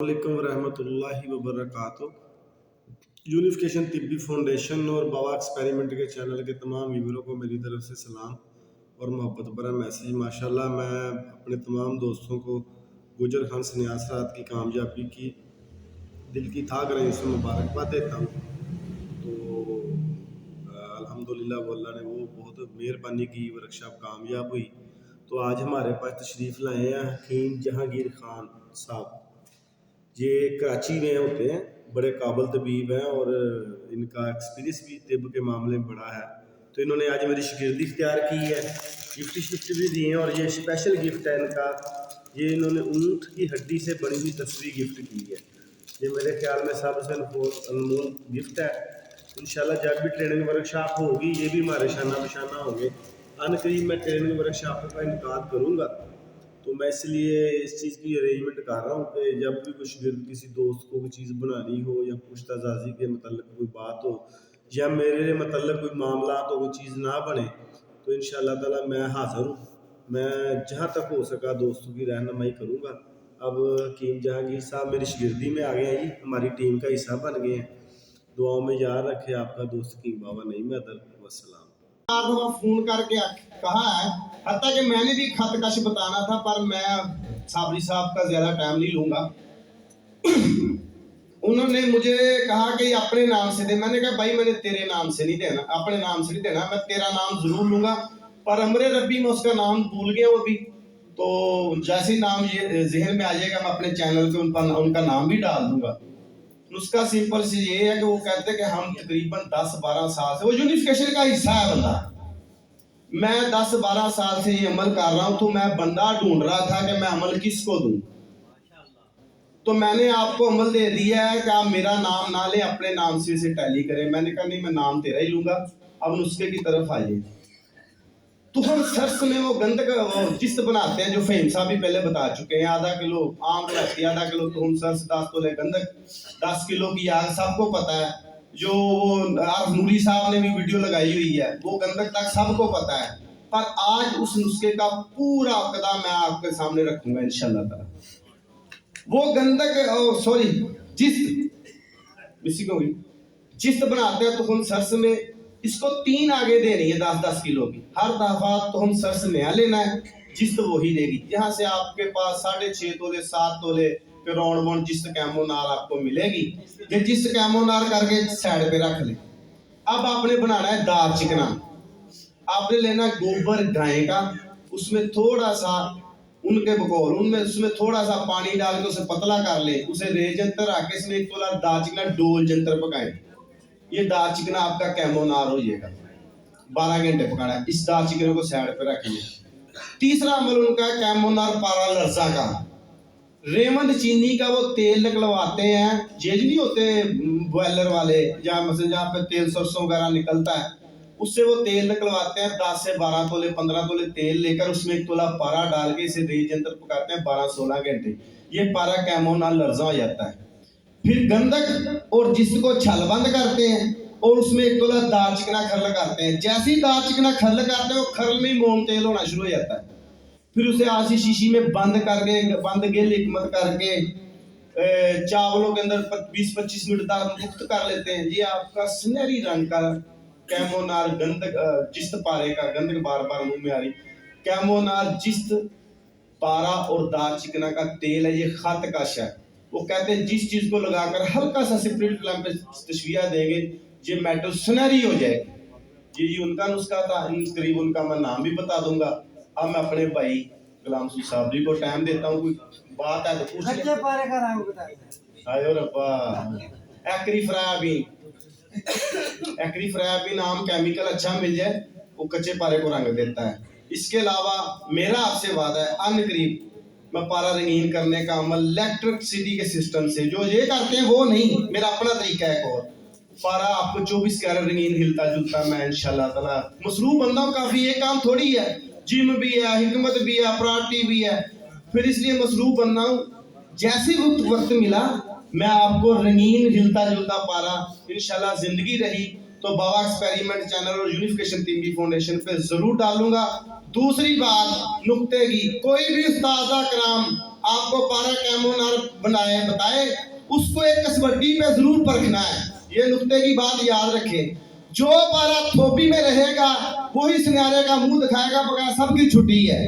वालेकुम रहमतुल्लाहि व बरकातुहू। यूनिफिकेशन तिब्बी फाउंडेशन और बाबा एक्सपेरिमेंट के चैनल के तमाम व्यूअरों को मेरी तरफ से सलाम और मोहब्बत भरा मैसेज। माशाल्लाह मैं अपने तमाम दोस्तों को गुजर खान सन्यास रात की कामयाबी की दिल की था करें इसमें मुबारकबाद देता हूँ। तो अल्हम्दुलिल्लाह वो अल्लाह ने वो बहुत मेहरबानी की, वर्कशॉप कामयाब हुई। तो आज हमारे पास तशरीफ़ लाए हैं हकीम जहांगीर खान साहब। ये कराची में होते हैं, बड़े काबिल तबीब हैं और इनका एक्सपीरियंस भी तिब के मामले में बड़ा है। तो इन्होंने आज मेरी शिगिर्दी इख्तियार की है, गिफ्ट भी दिए हैं और ये स्पेशल गिफ्ट है इनका। ये इन्होंने ऊँट की हड्डी से बनी हुई तस्वीर गिफ्ट की है। ये मेरे ख्याल में सबसे अनमोल गिफ्ट है। इंशाल्लाह जब भी ट्रेनिंग वर्कशॉप होगी ये भी हमारे शाना बशाना होंगे। अनकरीब मैं ट्रेनिंग वर्कशॉप का इनकाद करूँगा। तो मैं इसलिए इस चीज़ की अरेंजमेंट कर रहा हूँ कि जब भी कुछ किसी दोस्त को कोई चीज़ बनानी हो या पुश्ताजाजी के मतलब कोई बात हो या मेरे मतलब कोई मामला तो कोई चीज़ ना बने तो इंशाल्लाह ताला मैं हाज़िर हूँ। मैं जहाँ तक हो सका दोस्तों की रहनुमाई करूँगा। अब हकीम जहांगीर साहब मेरी शिगिर्दी में आ गए हैं जी, हमारी टीम का हिस्सा बन गए हैं। दुआओं में याद रखे आपका दोस्त हकीम बाबा नईम अदर वस्सलाम। फोन करके कहा है, हत्ता कि मैंने भी खत कश बताना था पर मैं साबरी साहब का ज्यादा टाइम नहीं लूंगा। उन्होंने मुझे कहा कि अपने नाम से दे। मैंने कहा भाई मैंने तेरे नाम से नहीं देना, अपने नाम से नहीं देना, मैं तेरा नाम जरूर लूंगा पर अमरे रब्बी में उसका नाम भूल गया वो भी। तो जैसे ही नाम ये जहन में आ जाएगा मैं अपने चैनल पे उनका नाम भी डाल दूंगा। उसका सिंपल सी ये है कि वो कहते हैं कि हम तकरीबन 10-12 साल से, वो यूनिफिकेशन का हिस्सा है बंदा, मैं 10-12 साल से ये अमल कर रहा हूँ। तो मैं बंदा ढूंढ रहा था कि मैं अमल किसको दूं। तो मैंने आपको अमल दे दिया है कि आप मेरा नाम ना ले, अपने नाम से इसे टैली करें। मैंने कहा नहीं मैं नाम तेरा ही लूंगा। अब नुस्खे की तरफ आइए। तो हम सर्स में वो गंदक जिस्त बनाते हैं जो फहीम साहब भी पहले बता चुके हैं। आधा किलो आम रहती है, आधा किलो तो हम सर्स 10 तोले गंदक, 10 किलो की आग, सबको पता है। जो आर नूरी साहब ने भी वीडियो लगाई हुई है, वो गंदक तक सबको पता है। पर आज उस नुस्खे का पूरा अक़दा मैं आपके सामने रखूंगा इंशाल्लाह ताला। वो गंदक सॉरी जिस्त बनाते हैं तो हम सर्स में इसको 3 आगे देनी है 10-10 किलो की। हर दफा तो हम सर्स नया लेना है, जिस्त वही देगी। यहाँ से आपके पास 6.5 तोले 7 तोले राउंड वन जिस्त कैमोनार आपको मिलेगी। ये जिस्त कैमोनार करके साइड पे रख ले। अब आपने बनाना है दाल चिकना। आपने लेना गोबर गाय का, उसमें थोड़ा सा उनके बकौर उनमें उसमें थोड़ा सा पानी डाल के उसे पतला कर ले। उसे रेजंतर आके इसमें 1 तोला दाल चिकना डोल जंतर पकाए। ये दाल चिकना आपका कैमोनार हो जाएगा। 12 घंटे पकाना है। इस दाल चिकन को साइड पे रखिए। तीसरा अमल उनका कैमोनार पारा लरसा का, रेमंड चीनी का वो तेल निकलवाते हैं। जेज नहीं होते बॉयलर वाले, जहाँ पे तेल सरसों वगैरह निकलता है, उससे वो तेल निकलवाते हैं। 10 से 12 तोले 15 तोले तेल लेकर उसमें 1 तोला पारा डाल के इसे रेज अंदर पकाते हैं 12-16 घंटे। ये पारा कैमोनार लरजा हो जाता है। फिर गंदक और जिसको छल बंद करते हैं और उसमें 1 तोला दाल चिकना खरल करते हैं। जैसे ही दाल चिकना खरल करते हैं वो खरल में ही मोम तेल होना शुरू हो जाता है। फिर उसे आसी शीशी में बंद करके बंद गिल हिकमत करके चावलों के अंदर 20-25 मिनट तक मुक्त कर लेते हैं। ये आपका सुनहरी रंग का कैमोनार गंदक जिस्त पारे का, गंदक बार बार मुंह में आ रही, कैमोनार जिस्त पारा और दाल चिकना का तेल है। ये खत कश है। वो कहते हैं जिस चीज को लगाकर हल्का सा स्पिरिट लैंप पे तशविया देंगे ये मेटल सुनहरी हो जाएगी। ये उनका नुस्खा था। इन करीब उनका मैं नाम भी बता दूंगा। अब मैं अपने भाई गुलाम सूद साहब जी को टाइम देता हूँ। कोई बात है तो पूछ ले। कच्चे पारे का रंग बता। आयो रब्बा, एक्री फ्रायाबीन आम केमिकल अच्छा मिल जाए वो कच्चे पारे को रंग देता है। इसके अलावा मेरा आपसे वादा है अनकरीब मैं पारा रंगीन करने का अमल इलेक्ट्रिसिटी के सिस्टम से, जो ये करते हैं वो नहीं, मेरा अपना तरीका है। और पारा आपको 24 कैरेट रंगीन हिलता जुलता मैं इंशाल्लाह ताला मसरूफ बंदा हूं काफी। ये काम थोड़ी है, जिम भी है, हिकमत भी है, प्राटी भी है, फिर इसलिए मसरूफ बंदा हूं। जैसे वक्त मिला मैं आपको रंगीन हिलता जुलता पारा इंशाल्लाह जिंदगी रही तो बाबा एक्सपेरिमेंट चैनल और यूनिफिकेशन तिब्बी फाउंडेशन पे जरूर डालूंगा। दूसरी बात नुक्ते की, कोई भी उस्ताद कराम आपको पारा कैमोनार बताए, उसको एक कसवटी पे जरूर परखना है। ये नुक्ते की बात याद रखें। जो पारा थोपी में रहेगा वही सुनहरे का मुंह दिखाएगा, बगैर सबकी छुट्टी है।